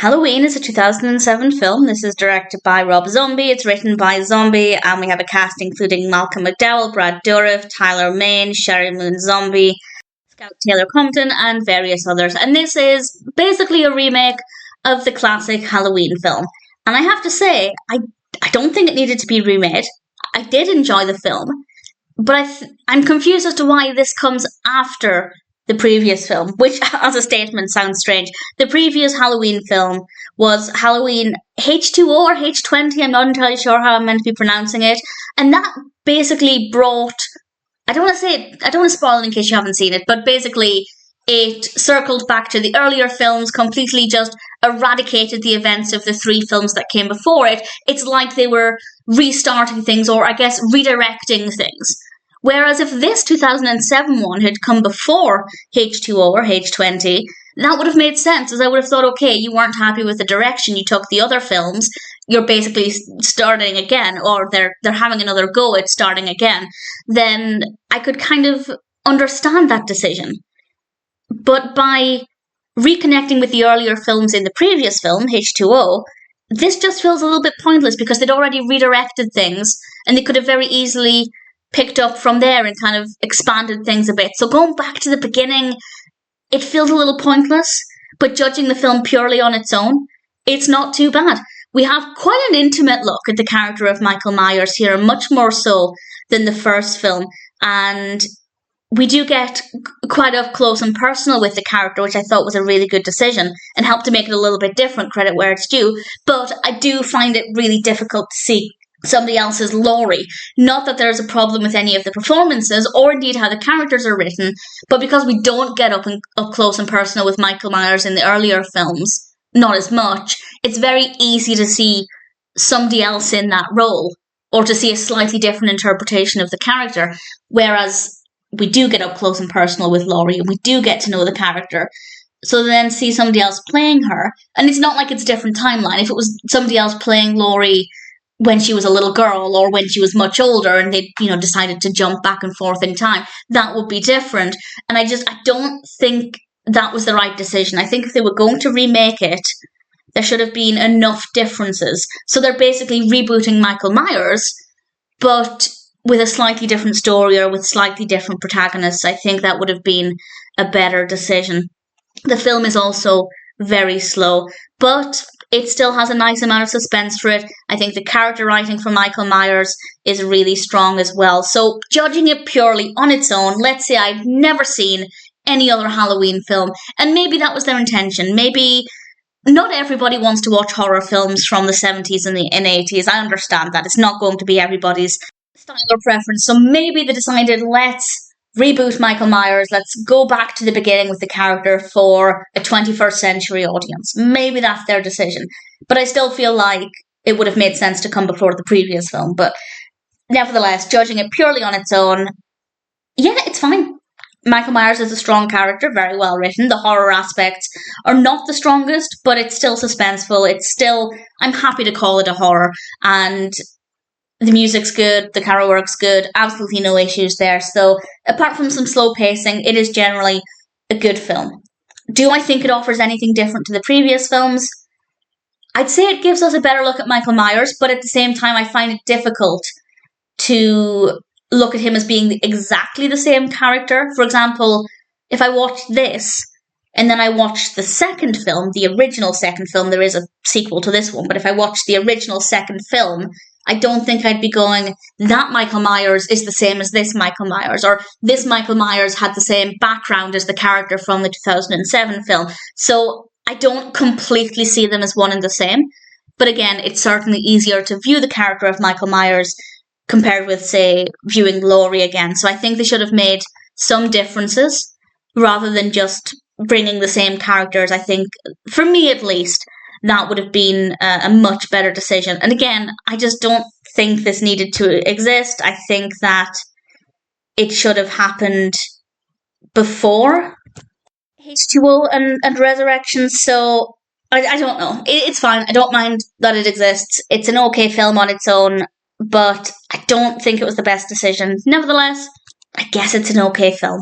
Halloween is a 2007 film. This is directed by Rob Zombie. It's written by Zombie, and we have a cast including Malcolm McDowell, Brad Dourif, Tyler Mane, Sheri Moon Zombie, Scout Taylor-Compton, and various others. And this is basically a remake of the classic Halloween film. And I have to say, I don't think it needed to be remade. I did enjoy the film, but I'm confused as to why this comes after the previous film, which as a statement sounds strange. The previous Halloween film was Halloween H2O or H20, I'm not entirely sure how I'm meant to be pronouncing it, and that basically brought, I don't want to spoil it in case you haven't seen it, but basically it circled back to the earlier films, completely just eradicated the events of the three films that came before it. It's like they were restarting things, or I guess redirecting things. Whereas if this 2007 one had come before H2O or H20, that would have made sense, as I would have thought, okay, you weren't happy with the direction you took the other films, you're basically starting again, or they're having another go at starting again, then I could kind of understand that decision. But by reconnecting with the earlier films in the previous film, H2O, this just feels a little bit pointless because they'd already redirected things, and they could have very easily picked up from there and kind of expanded things a bit. So going back to the beginning, it feels a little pointless, but judging the film purely on its own, it's not too bad. We have quite an intimate look at the character of Michael Myers here, much more so than the first film, and we do get quite up close and personal with the character, which I thought was a really good decision and helped to make it a little bit different, credit where it's due, but I do find it really difficult to see somebody else's Laurie. Not that there's a problem with any of the performances or indeed how the characters are written, but because we don't get up close and personal with Michael Myers in the earlier films, not as much, it's very easy to see somebody else in that role or to see a slightly different interpretation of the character, whereas we do get up close and personal with Laurie and we do get to know the character. So then see somebody else playing her, and it's not like it's a different timeline. If it was somebody else playing Laurie when she was a little girl or when she was much older and they, decided to jump back and forth in time, that would be different. And I don't think that was the right decision. I think if they were going to remake it, there should have been enough differences. So they're basically rebooting Michael Myers, but with a slightly different story or with slightly different protagonists. I think that would have been a better decision. The film is also very slow, but it still has a nice amount of suspense for it. I think the character writing for Michael Myers is really strong as well. So judging it purely on its own, let's say I've never seen any other Halloween film, and maybe that was their intention. Maybe not everybody wants to watch horror films from the 70s and the 80s. I understand that. It's not going to be everybody's style or preference. So maybe they decided, let's reboot Michael Myers, let's go back to the beginning with the character for a 21st century audience. Maybe that's their decision. But I still feel like it would have made sense to come before the previous film. But nevertheless, judging it purely on its own, yeah, it's fine. Michael Myers is a strong character, very well written. The horror aspects are not the strongest, but it's still suspenseful. I'm happy to call it a horror. And the music's good, the camera work's good, absolutely no issues there. So, apart from some slow pacing, it is generally a good film. Do I think it offers anything different to the previous films? I'd say it gives us a better look at Michael Myers, but at the same time, I find it difficult to look at him as being exactly the same character. For example, if I watched this, and then I watched the second film, the original second film, there is a sequel to this one, but if I watched the original second film, I don't think I'd be going, that Michael Myers is the same as this Michael Myers, or this Michael Myers had the same background as the character from the 2007 film. So I don't completely see them as one and the same. But again, it's certainly easier to view the character of Michael Myers compared with, say, viewing Laurie again. So I think they should have made some differences rather than just bringing the same characters. I think, for me at least, that would have been a much better decision. And again, I just don't think this needed to exist. I think that it should have happened before H2O and Resurrection. So I don't know. It's fine. I don't mind that it exists. It's an okay film on its own, but I don't think it was the best decision. Nevertheless, I guess it's an okay film.